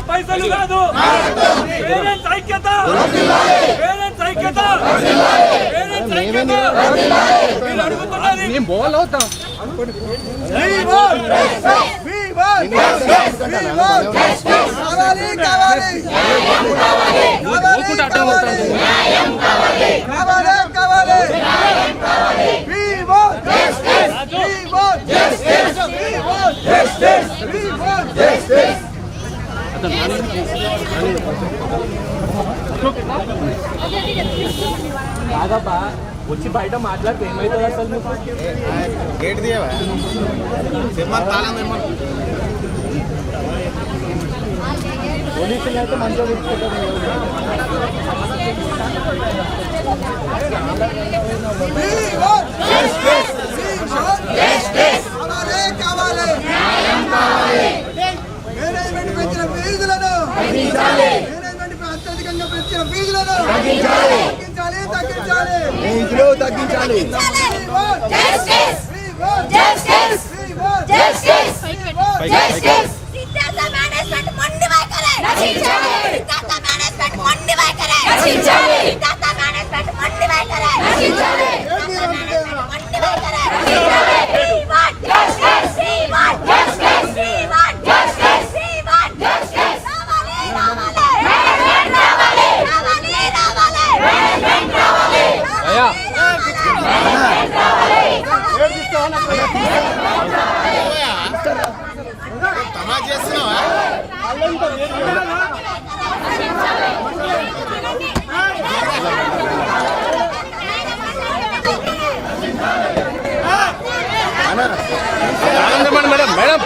పైసలు కాదు పేరెంట్స్ ఐక్యత పేరెంట్స్ ఐక్యత పేరెంట్స్ ఐక్యత మీరు అడుగుతున్నది నేను బోల్ అవుతా కాదబ్బా వచ్చి బయట మాట్లాడితే ఏమైతుంది అసలు గేట్ తీయవా పోలీసులు అయితే మంచిగా అత్యధికంగా పెంచిన ఫీజులను తగ్గించాలి. మేడం మేడం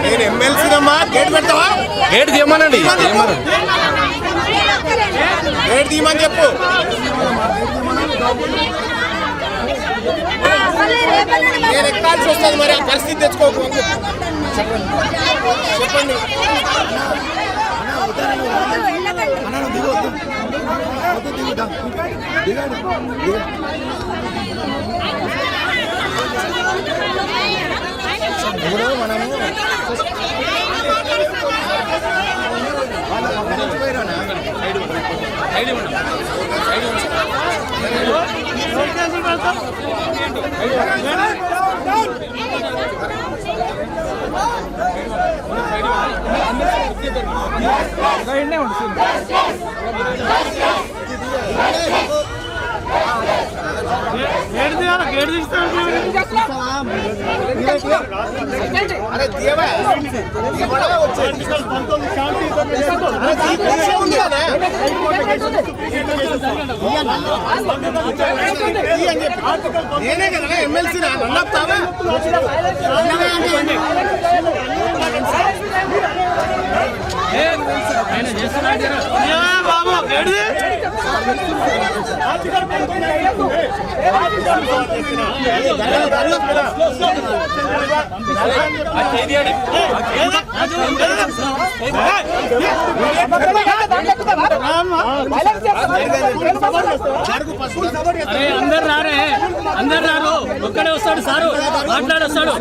నేను ఎమ్మెల్సీనమ్మా గేట్ పెడతావా గేట్ తీయమనండి గేట్ తీయమని చెప్పు నేను ఎక్కాల్సి వస్తుంది మరి ఆ పరిస్థితి తెచ్చుకోకు చెప్పండి నేనే కదా ఎమ్మెల్సీ బాబు అందరు రారే అందరు రారు ఒక్కడే వస్తాడు సారు మాట్లాడొస్తాడు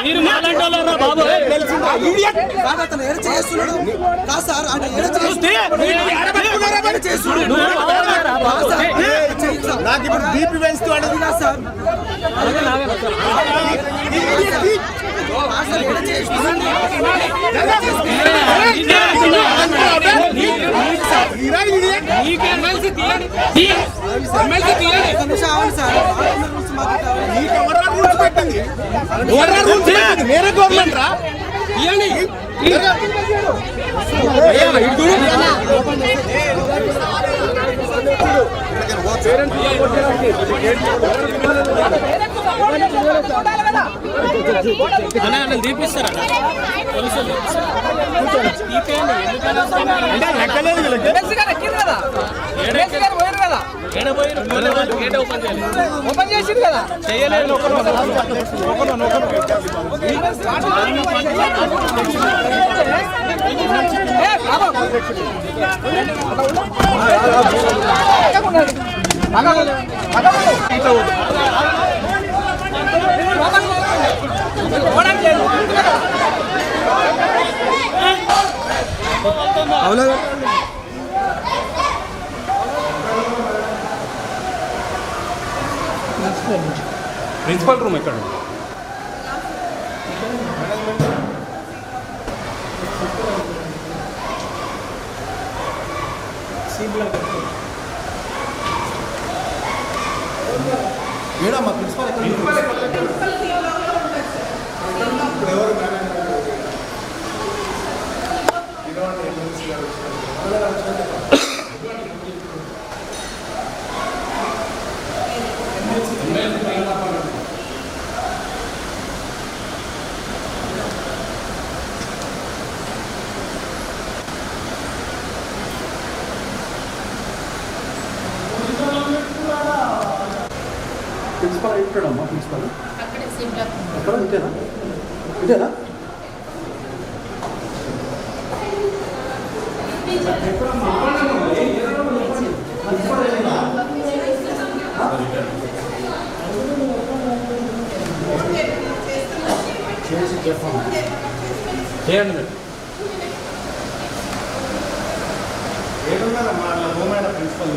మీరు మాట్లాడారా బాబు నాకు ఇప్పుడు బీపీ పెంచుతూ అడుగుతున్నా సార్ మీరే గవర్నమెంట్ రా తీపిస్తారా ఓపెన్ చేసింది కదా చేయలేదు. ప్రిన్సిపల్ రూమ్ ఎక్కడ? మా ప్రిన్సిపల్ ప్రిన్సిపల్ అయిపోయాడమ్మా. ప్రిన్సిపల్ ఎక్కడ ఇంతేనా? ఇదేనా? చేయండి. ఏడున్నారమ్మా హోమ్ ప్రిన్సిపల్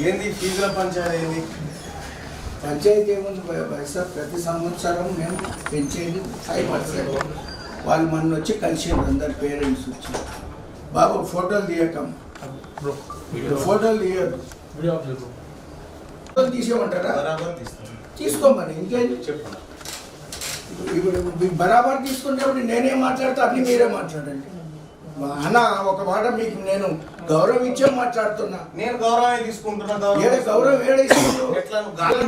ఏంది ఫీజుల పంచాయతీ? ఏంది పంచాయతీ ఏముంది సార్, ప్రతి సంవత్సరం మేము పెంచేది 5%. వాళ్ళు మొన్న వచ్చి కలిసారు, అందరు పేరెంట్స్ వచ్చి. బాబు ఫోటోలు తీయకం, ఫోటోలు తీయదు, ఫోటోలు తీసేయమంటారా? తీసుకోమని ఇంకేంటి చెప్పండి. ఇప్పుడు బరాబర్ తీసుకునేప్పుడు నేనేం మాట్లాడతా, అన్ని మీరే మాట్లాడండి అన్న. ఒక మాట మీకు నేను గౌరవం ఇచ్చే మాట్లాడుతున్నా. నేను గౌరవం తీసుకుంటున్నా. గౌరవం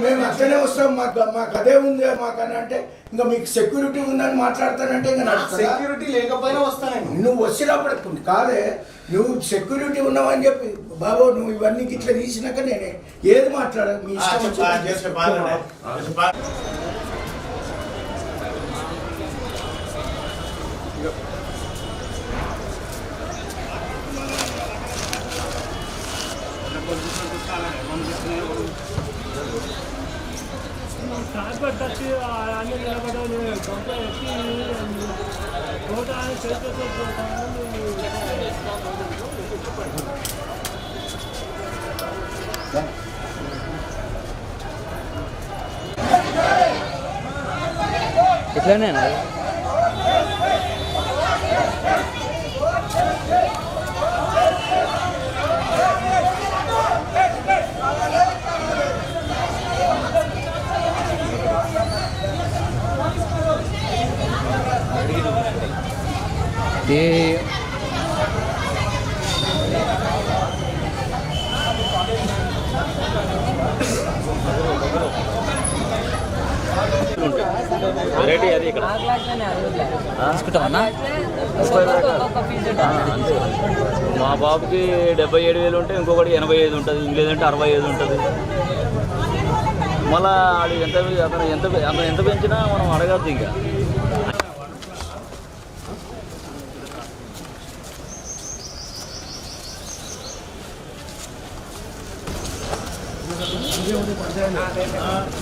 మేము అట్లనే వస్తాం, మాకు అదే ఉంది మాకు అని అంటే, ఇంకా మీకు సెక్యూరిటీ ఉందని మాట్లాడతానంటే ఇంకా సెక్యూరిటీ లేకపోయినా వస్తాను. నువ్వు వచ్చినప్పుడు కాదే, నువ్వు సెక్యూరిటీ ఉన్నావని చెప్పి బాబు నువ్వు ఇవన్నీ ఇట్లా తీసినాక నేనే ఏది మాట్లాడ మీ ఇష్టం. ఇట్లానేనా? వెరైటీ అది ఇక్కడ తీసుకుంటామన్నా. మా బాబుకి 77,000 ఉంటే ఇంకొకటి 85 ఉంటుంది, ఇంకేదంటే 65 ఉంటుంది. మళ్ళీ అది అతను ఎంత పెంచినా మనం అడగద్దు ఇంకా.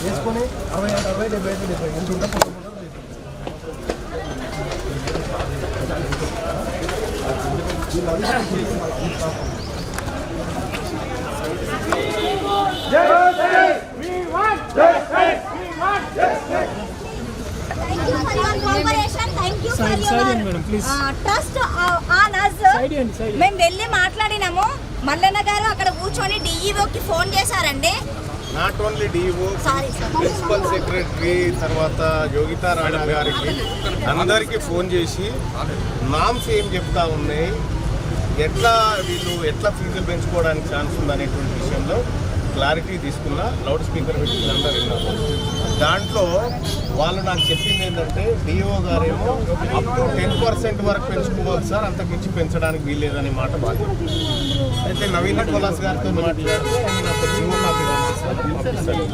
వేసుకొని 60, 70, 70 ఎంత ఉంటే ట్రస్ట్ ఆన్ us. మేము వెళ్ళి మాట్లాడినాము. మల్లన్న గారు అక్కడ కూర్చొని డిఈఓకి ఫోన్ చేశారండి. Not only DO, principal secretary, తర్వాత యోగితా రాణా గారికి అందరికీ ఫోన్ చేసి నామ్స్ ఏం చెప్తా ఉన్నాయి, వీళ్ళు ఎట్లా ఫీజులు పెంచుకోవడానికి ఛాన్స్ ఉందనేటువంటి విషయంలో క్లారిటీ తీసుకున్నా. లౌడ్ స్పీకర్ పెట్టి అందరూ విన్నారు. దాంట్లో వాళ్ళు నాకు చెప్పింది ఏంటంటే డిఓ గారేమో అప్ టు 10% వరకు పెంచుకోవాలి సార్, అంతకు మించి పెంచడానికి వీల్లేదనే మాట బాగా. అయితే నవీన్ నికోలస్ గారితో మాట్లాడితే ఆయన నాకు జీవో కాపీ పంపిస్తాను.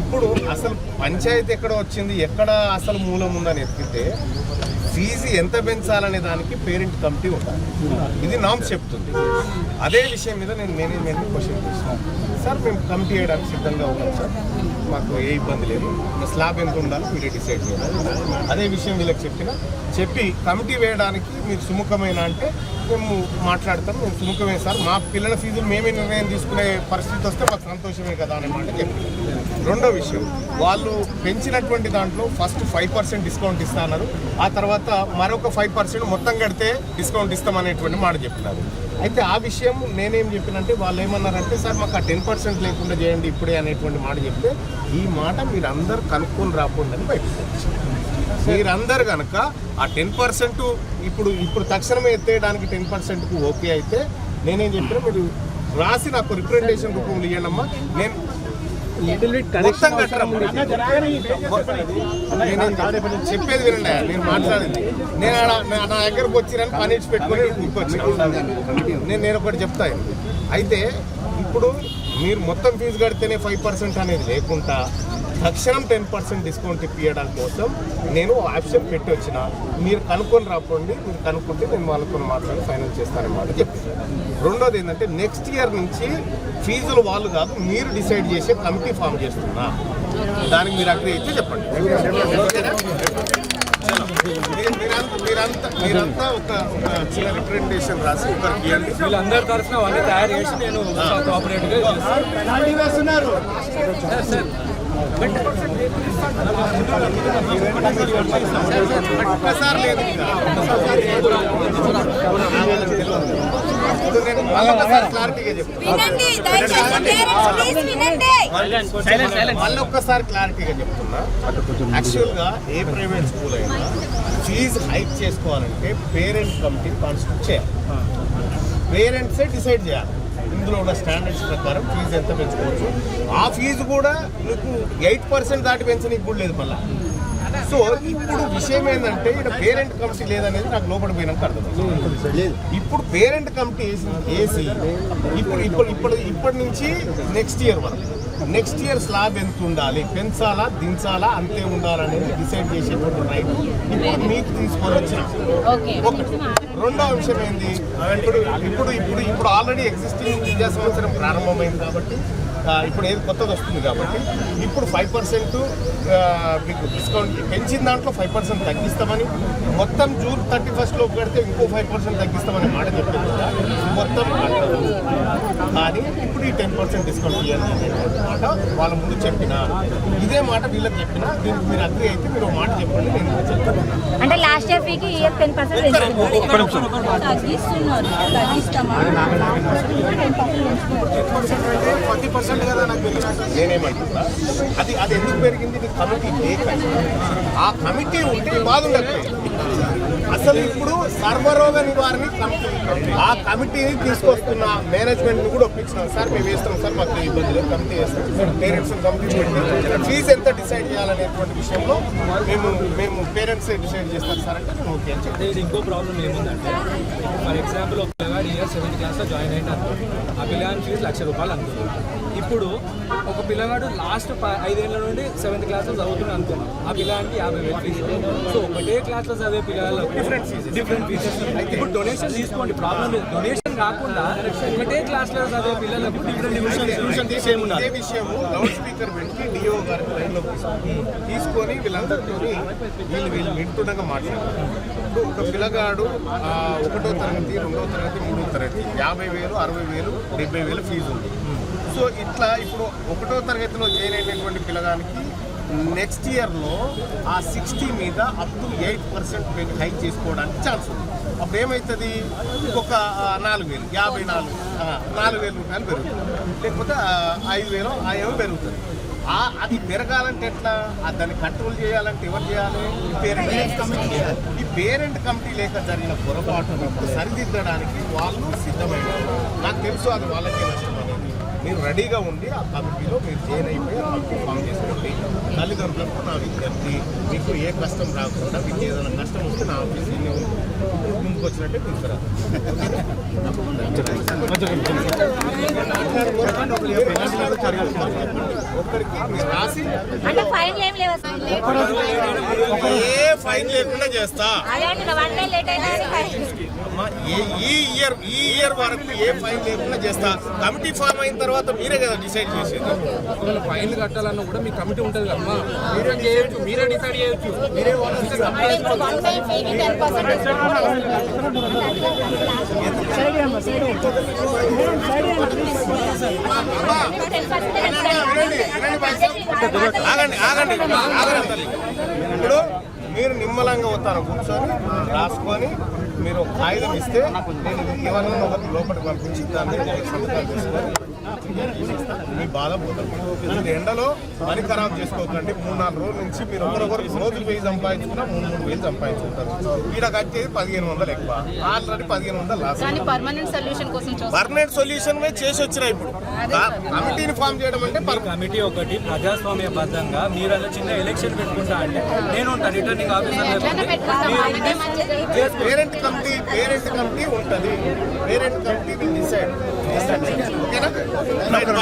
ఇప్పుడు అసలు పంచాయతీ ఎక్కడ వచ్చింది, ఎక్కడ అసలు మూలం ఉందని ఎత్తితే ఫీజు ఎంత పెంచాలనే దానికి పేరెంట్ కమిటీ ఉండాలి. ఇది నామ్స్ చెప్తుంది. అదే విషయం మీద నేను మేనేజ్మెంట్ని క్వశ్చన్ చేస్తాను. సార్ మేము కమిటీ చేయడానికి సిద్ధంగా ఉన్నాం సార్, మాకు ఏ ఇబ్బంది లేదు, స్లాబ్ ఎంత ఉండాలో మీరే డిసైడ్ చేయాలి. అదే విషయం వీళ్ళకి చెప్పి కమిటీ వేయడానికి మీరు సుముఖమైన అంటే మేము మాట్లాడతాం, మేము సుముఖమే సార్, మా పిల్లల ఫీజులు మేమే నిర్ణయం తీసుకునే పరిస్థితి వస్తే మాకు సంతోషమే కదా అనే మాట చెప్పి. రెండో విషయం, వాళ్ళు పెంచినటువంటి దాంట్లో ఫస్ట్ 5% డిస్కౌంట్ ఇస్తున్నారు, ఆ తర్వాత మరొక 5% మొత్తం కడితే డిస్కౌంట్ ఇస్తామనేటువంటి మాట చెప్పినారు. అయితే ఆ విషయం నేనేం చెప్పినంటే వాళ్ళు ఏమన్నారంటే సార్ మాకు ఆ 10% లేకుండా చేయండి ఇప్పుడే అనేటువంటి మాట చెప్తే, ఈ మాట మీరు అందరు కనుక్కొని రాకుండా బయటకు వచ్చారు. మీరందరు కనుక ఆ 10% ఇప్పుడు తక్షణమే ఎత్తేయడానికి 10%కు ఓకే అయితే నేనేం చెప్పినా మీరు రాసి నాకు రిప్రజెంటేషన్ రూపంలో ఇవ్వండమ్మా. నేను మొత్తం కట్టడం చెప్పేది వినండి. నేను మాట్లాడింది నా దగ్గరకు వచ్చిరని పని ఇచ్చి పెట్టుకొని ఇంకొచ్చి నేను ఒకటి చెప్తాను. అయితే ఇప్పుడు మీరు మొత్తం ఫీజు కడితేనే 5% అనేది లేకుండా తక్షణం 10% డిస్కౌంట్ ఇప్పించడం కోసం నేను ఆప్షన్ పెట్టి వచ్చిన. మీరు కనుక్కొని రాకండి, మీరు కనుక్కుంటే నేను వాళ్ళతో మాట్లాడి ఫైనల్ చేస్తానన్నమాట చెప్తాను. రెండోది ఏంటంటే నెక్స్ట్ ఇయర్ నుంచి ఫీజులు వాళ్ళు కాదు మీరు డిసైడ్ చేసే కమిటీ ఫామ్ చేస్తున్నా. దానికి మీరు అగ్రీ అయితే చెప్పండి. మీరంతా ఒక చిన్న రిప్రజెంటేషన్ రాసి వీళ్ళందరి తరఫున అవన్నీ తయారు చేసి నేను కోఆపరేట్గా ఒక్కసారి లేదు క్లారిటీగా మళ్ళీ ఒక్కసారి క్లారిటీగా చెప్తున్నా. యాక్చువల్గా ఏ ప్రైవేట్ స్కూల్ అయినా ఫీజు హైక్ చేసుకోవాలంటే పేరెంట్ కమిటీ కాన్స్టిట్యూట్ చేయాలి. పేరెంట్సే డిసైడ్ చేయాలి ఇందులో ఉన్న స్టాండర్డ్స్ ప్రకారం ఫీజు ఎంత పెంచుకోవచ్చు. ఆ ఫీజు కూడా మీకు 8% దాటి పెంచనీకి కూడా లేదు మళ్ళీ. సో ఇప్పుడు విషయం ఏంటంటే ఇక్కడ పేరెంట్ కమిటీ లేదనేది నాకు లోపడిపోయినాక అర్థం. ఇప్పుడు పేరెంట్ కమిటీ వేసి ఇప్పటి నుంచి నెక్స్ట్ ఇయర్ వరకు నెక్స్ట్ ఇయర్ స్లాబ్ ఎంత ఉండాలి, పెంచాలా దించాలా అంతే ఉండాలనేది డిసైడ్ చేసేటువంటి రైట్ ఇప్పుడు మీకు తీసుకొని వచ్చిన. రెండో అంశం ఏంది, ఇప్పుడు ఆల్రెడీ ఎగ్జిస్టింగ్ విద్యా సంవత్సరం ప్రారంభమైంది కాబట్టి ఇప్పుడు ఏది కొత్తది వస్తుంది కాబట్టి ఇప్పుడు 5% మీకు డిస్కౌంట్ పెంచిన దాంట్లో 5% తగ్గిస్తామని, మొత్తం జూన్ 31 లోపు కడితే ఇంకో 5% తగ్గిస్తామని మాట చెప్పింది కదా. మొత్తం కానీ ఇప్పుడు ఈ 10% డిస్కౌంట్ ఇవ్వాలి మాట వాళ్ళ ముందు చెప్పిన. ఇదే మాట వీళ్ళకి చెప్పిన. దీనికి మీరు అగ్రీ అయితే మీరు మాట చెప్పండి, నేను చెప్తాను. అంటే లాస్ట్ ఇయర్ ఫీకి 10% కదా నాకు నేనేమంటున్నా, అది ఎందుకు పెరిగింది? నీ కమిటీ లేక. ఆ కమిటీ ఉంటే బాధ ఉండకపోయింది. అసలు ఇప్పుడు సర్వరోగ నివారణ కమిటీ, ఆ కమిటీని తీసుకొస్తున్న మేనేజ్మెంట్ని కూడా ఒప్పించినాం. సార్ మేము వేస్తాం సార్, మాకు ఇబ్బంది లేదు, కమిటీ వేస్తాం, పేరెంట్స్ కమిటీ పెట్టి ఫీజు ఎంత డిసైడ్ చేయాలనేటువంటి విషయంలో మేము పేరెంట్స్ డిసైడ్ చేస్తాం సార్ అంటే నేను ఓకే అని చెప్పి. ఇంకో ప్రాబ్లం ఏముందంటే ఫర్ ఎగ్జాంపుల్ పిల్లగాడు ఇయర్ 7th క్లాస్లో జాయిన్ అయ్యింది అనుకోండి, ఆ పిల్లగాడి ఫీజు ₹1,00,000 అనుకున్నాం. ఇప్పుడు ఒక పిల్లగాడు లాస్ట్ 5 ఏళ్ళ నుండి 7th క్లాస్లో చదువుతున్నాడు అనుకున్నాం, ఆ పిల్లగాడికి 50,000 ఫీజు. సో ఒకటే క్లాస్లో చదివే పిల్లలకు డిఫరెంట్ ఫీజెస్. ఇప్పుడు డొనేషన్ తీసుకోండి, ప్రాబ్లం లేదు. డొనేషన్ కాకుండా ఒకటే క్లాస్లో చదివే పిల్లలకు డిఫరెంట్ ఇదే విషయము లౌడ్ స్పీకర్ పెట్టి డిఓ గారికి లైన్లో తీసుకొని వీళ్ళందరితో వీళ్ళు వింటుండగా మాట్లాడారు. ఇప్పుడు ఒక పిల్లగాడు 1వ తరగతి 2వ తరగతి 3వ తరగతి 50,000 60,000 70,000 ఫీజు ఉంది. సో ఇట్లా ఇప్పుడు 1వ తరగతిలో జాయిన్ అయినటువంటి పిల్లగానికి నెక్స్ట్ ఇయర్లో ఆ 60 మీద అప్ టు 8% హైక్ చేసుకోవడానికి ఛాన్స్ ఉంది. అప్పుడు ఏమవుతుంది, ఇంకొక 4,000 4,000 రూపాయలు పెరుగుతుంది, లేకపోతే 5,000 ఏమో పెరుగుతుంది. అది పెరగాలంటే ఎట్లా, దాన్ని కంట్రోల్ చేయాలంటే ఎవరు చేయాలి? Parent committee. ఈ పేరెంట్ కమిటీ లేక జరిగిన పొరపాటును సరిదిద్దడానికి వాళ్ళు సిద్ధమైనారు. నాకు తెలుసు అది వాళ్ళకే నష్టం అనేది. మీరు రెడీగా ఉండి ఆ కమిటీలో మీరు జాయిన్ అయిపోయి ఆ కమిటీ ఫామ్ చేసుకోండి. తల్లిదండ్రులకు నా విజ్ఞప్తి, మీకు ఏ కష్టం రాకుండా, మీకు ఏదైనా కష్టం వస్తే నా ఆఫీస్ ముందుకు వచ్చినట్టే తీసుకురాదు. ఒక్కడికి మీరు రాసి అంటే ఫైన్ ఏం లేవు ఏ ఫైన్ లేకుండా చేస్తా. ఈ ఇయర్ వరకు ఏ ఫైన్ లేకుండా చేస్తా. కమిటీ ఫామ్ అయిన తర్వాత మీరే కదా డిసైడ్ చేసేది. ఫైన్లు కట్టాలన్నా కూడా మీ కమిటీ ఉంటుంది కదమ్మా, మీరే చేయొచ్చు, మీరే డిసైడ్ చేయొచ్చు. మీరే ఆగండి. ఇప్పుడు మీరు నిమ్మలంగా వస్తారు, కూర్చొని రాసుకొని మీరు కాగితం ఇస్తే నేను ఏమన్నా ఒకటి లోపలికి పంపించి దాన్ని సంతకాలు చేసుకొని మీ బాధ పోతారు. మీరు ఎండలో పని ఖరాబ్ చేసుకోకండి. 3-4 రోజుల నుంచి మీరు ఒకరొకరు రోజు 1000 సంపాదించుకున్నా 3,000 సంపాదించుకుంటారు. ఈడ కట్టేది 1,500 ఎక్కువ, ఆల్రెడీ 1,500 లాస్. పర్మనెంట్ సొల్యూషన్ చేసి వచ్చినాయి. ఇప్పుడు కమిటీని ఫామ్ చేయడం అంటే కమిటీ ఒకటి ప్రజాస్వామ్యబద్ధంగా మీరు అలా చిన్న ఎలక్షన్ పెట్టుకుంటా అంటే నేను ఉంటాను రిటర్నింగ్ ఆఫీసర్. పేరెంట్ కమిటీ ఉంటుంది. Parent committee will decide. ఓకేనా? ఎక్కడో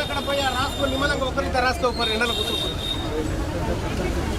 అక్కడ పోయి రాసుకో, నిమ్మలంగా ఒకరిద్దరు రాసుకోకపోయి ఎండలో కూర్చోకూడదు.